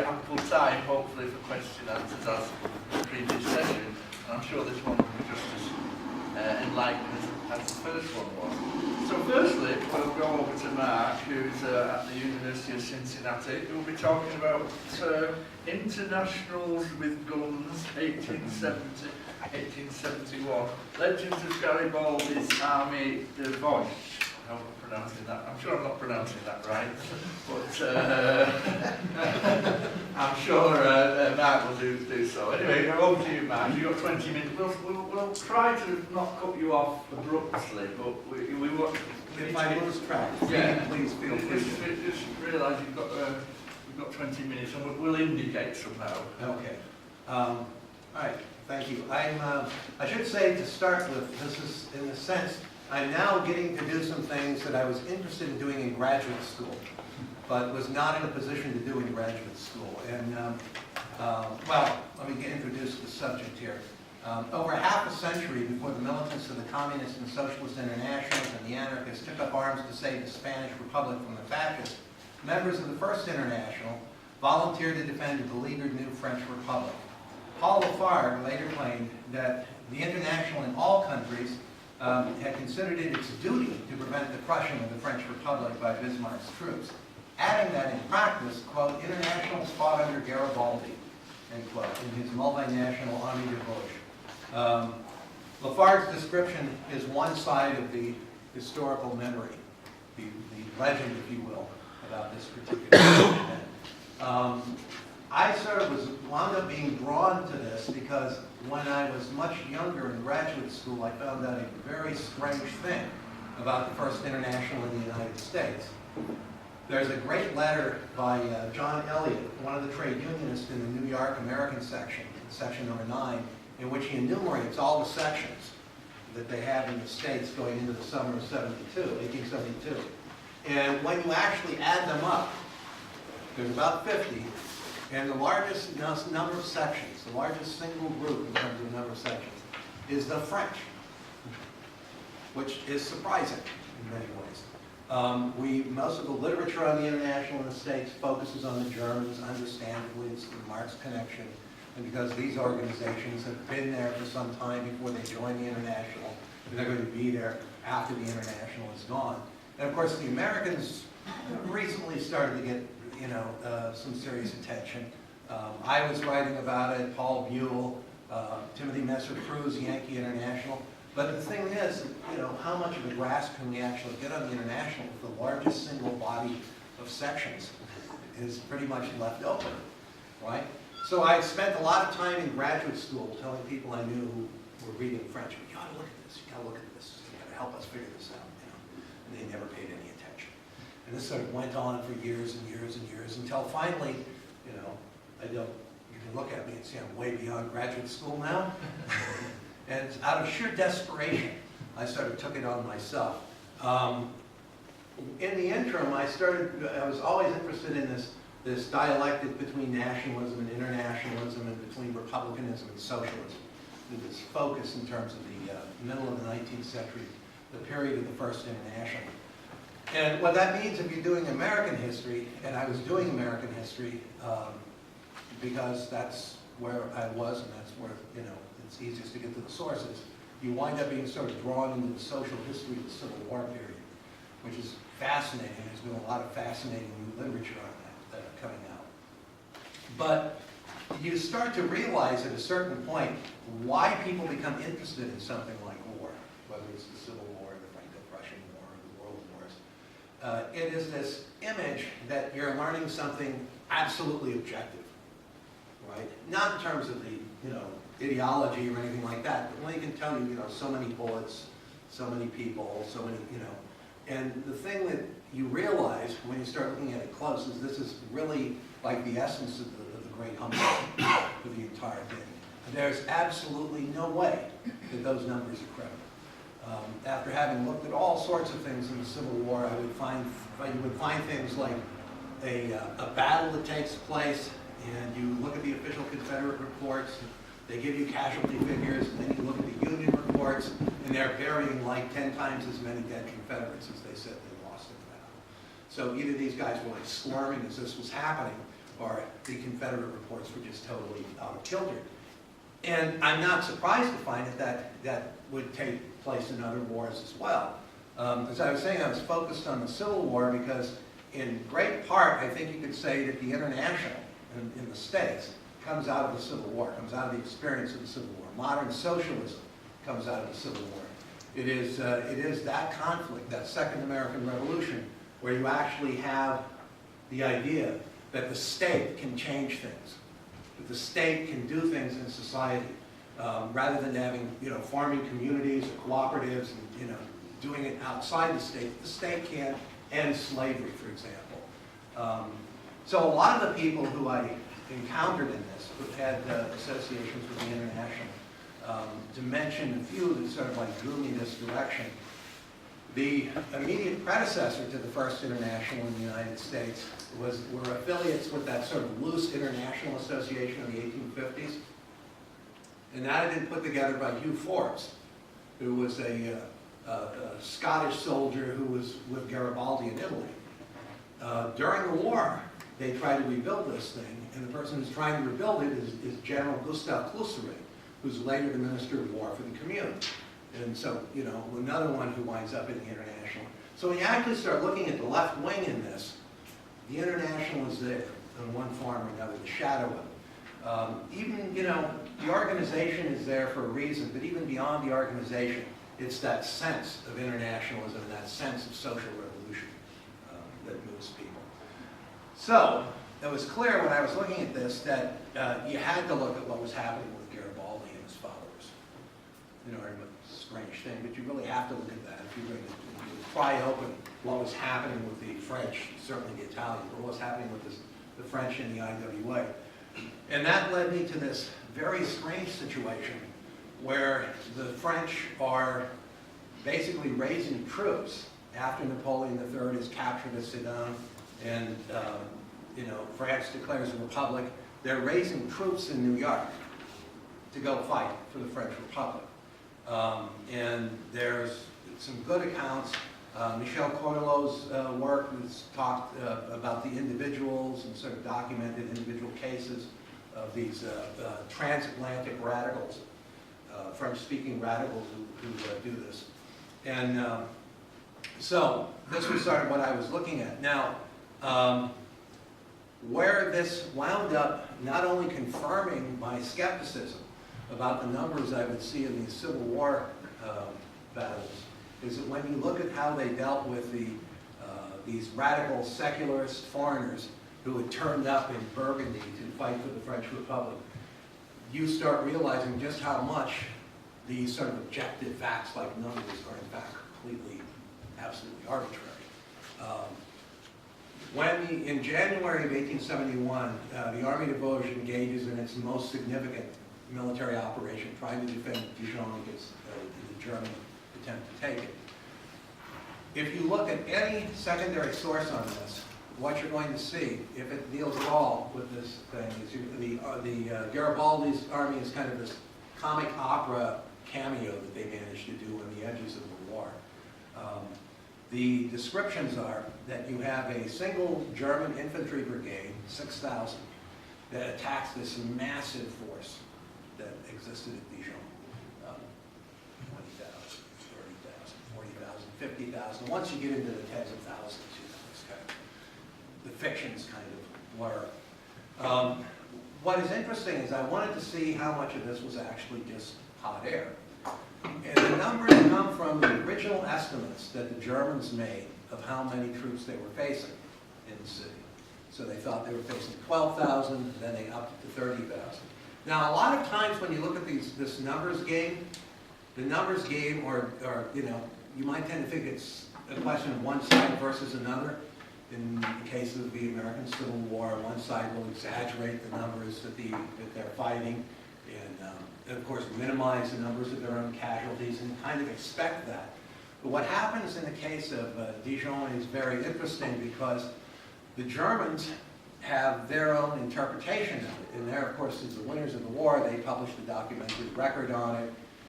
ample time, hopefully, for question and answers as the previous session. And I'm sure this one will be just as enlightening as the first one was. So firstly, we'll go over to Mark, who's at the University of Cincinnati, who will be talking about Internationals with Guns, 1870, 1871. Legends of Garibaldi's Armée de Vosges. I hope I'm pronouncing that. I'm sure I'm not pronouncing that right, but I'm sure Mark will do so. Anyway, over to you, Mark. You've got 20 minutes. We'll try to not cut you off abruptly, but we want. If I lose track, please feel free. Just realise we've got 20 minutes, and we'll indicate somehow. Okay. All right. Thank you. I should say to start with, this is in a sense. I'm now getting to do some things that I was interested in doing in graduate school, but was not in a position to do in graduate school. And, well, let me introduce the subject here. Over half a century before the militants of the Communist and Socialist Internationals and the anarchists took up arms to save the Spanish Republic from the fascists, members of the First International volunteered to defend a beleaguered new French Republic. Paul Lafargue later claimed that the International in all countries had considered it its duty to prevent the crushing of the French Republic by Bismarck's troops, adding that in practice, quote, internationals fought under Garibaldi, end quote, in his multinational Armée de Vosges. Lafargue's description is one side of the historical memory, the legend, if you will, about this particular event. I sort of wound up being drawn to this because when I was much younger in graduate school, I found out a very strange thing about the First International in the United States. There's a great letter by John Elliott, one of the trade unionists in the New York American section, section number 9, in which he enumerates all the sections that they have in the States going into the summer of 1872. And when you actually add them up, there's about 50. And the largest number of sections, the largest single group in terms of the number of sections, is the French, which is surprising in many ways. Most of the literature on the International in the States focuses on the Germans, understandably, it's the Marx connection, and because these organizations have been there for some time before they join the International, and they're going to be there after the International is gone. And of course, the Americans recently started to get some serious attention. I was writing about it, Paul Buell, Timothy Messer-Cruz, Yankee International. But the thing is, how much of a grasp can we actually get on the International if the largest single body of sections is pretty much left open, right? So I spent a lot of time in graduate school telling people I knew who were reading French, you gotta look at this, you gotta look at this, you gotta help us figure this out, and they never paid any attention. And this sort of went on for years and years and years until finally, you can look at me and see I'm way beyond graduate school now. And out of sheer desperation, I sort of took it on myself. In the interim, I was always interested in this dialectic between nationalism and internationalism and between republicanism and socialism. This focus in terms of the middle of the 19th century, the period of the First International. And what that means if you're doing American history, and I was doing American history because that's where I was and that's where, it's easiest to get to the sources, you wind up being sort of drawn into the social history of the Civil War period, which is fascinating. There's been a lot of fascinating new literature on that coming out. But you start to realize at a certain point why people become interested in something like war, whether it's the Civil War, the Franco-Prussian War, or the World Wars. It is this image that you're learning something absolutely objective, right? Not in terms of the, ideology or anything like that, but when they can tell you, so many bullets, so many people, so many, And the thing that you realize when you start looking at it close is this is really like the essence of the great humbug for the entire thing. There's absolutely no way that those numbers are credible. After having looked at all sorts of things in the Civil War, you would find things like a battle that takes place, and you look at the official Confederate reports, they give you casualty figures, and then you look at the Union reports, and they're burying like 10 times as many dead Confederates as they said they lost in the battle. So either these guys were like squirming as this was happening, or the Confederate reports were just totally out of kilter. And I'm not surprised to find that would take place in other wars as well. As I was saying, I was focused on the Civil War because in great part, I think you could say that the International in the States comes out of the Civil War, comes out of the experience of the Civil War. Modern socialism comes out of the Civil War. It is that conflict, that Second American Revolution, where you actually have the idea that the state can change things, that the state can do things in society, rather than having, farming communities or cooperatives and, doing it outside the state can end slavery, for example. So a lot of the people who I encountered in this, who had associations with the International, to mention a few that sort of like drew me in this direction. The immediate predecessor to the first International in the United States were affiliates with that sort of loose international association of the 1850s. And that had been put together by Hugh Forbes, who was a Scottish soldier who was with Garibaldi in Italy. During the war, they tried to rebuild this thing, and the person who's trying to rebuild it is General Gustav Cluseret, who's later the Minister of War for the Commune. And so, another one who winds up in the International. So when you actually start looking at the left wing in this, the International is there in one form or another, the shadow of it. Even, the organization is there for a reason, but even beyond the organization, it's that sense of internationalism and that sense of social revolution that moves people. So, it was clear when I was looking at this that you had to look at what was happening with Garibaldi and his followers. A strange thing, but you really have to look at that if you're going to pry open what was happening with the French, certainly the Italians, but what was happening with the French and the IWA. And that led me to this very strange situation where the French are basically raising troops after Napoleon III has captured Sedan and France declares a republic. They're raising troops in New York to go fight for the French Republic. And there's some good accounts. Michel Courtelou's work has talked about the individuals and sort of documented individual cases of these transatlantic radicals, French-speaking radicals who do this. And so this was sort of what I was looking at. Now, where this wound up not only confirming my skepticism about the numbers I would see in these Civil War battles, is that when you look at how they dealt with these radical secularist foreigners who had turned up in Burgundy to fight for the French Republic, you start realizing just how much these sort of objective facts like numbers are in fact completely, absolutely arbitrary. In January of 1871, the Armée de Vosges engages in its most significant military operation, trying to defend Dijon against the German attempt to take it. If you look at any secondary source on this, what you're going to see, if it deals at all with this thing, is Garibaldi's army is kind of this comic opera cameo that they managed to do on the edges of the war. The descriptions are that you have a single German infantry brigade, 6,000, that attacks this massive force that existed at Dijon. 20,000, 30,000, 40,000, 50,000. Once you get into the tens of thousands, it's kind of, the fictions kind of blur. What is interesting is I wanted to see how much of this was actually just hot air. And the numbers come from the original estimates that the Germans made of how many troops they were facing in the city. So they thought they were facing 12,000, then they upped it to 30,000. Now, a lot of times when you look at this numbers game, the numbers game, or you might tend to think it's a question of one side versus another. In the case of the American Civil War, one side will exaggerate the numbers that they're fighting, and of course minimize the numbers of their own casualties, and kind of expect that. But what happens in the case of Dijon is very interesting because the Germans have their own interpretation of it. And there, of course, as the winners of the war, they published a documentary record on it.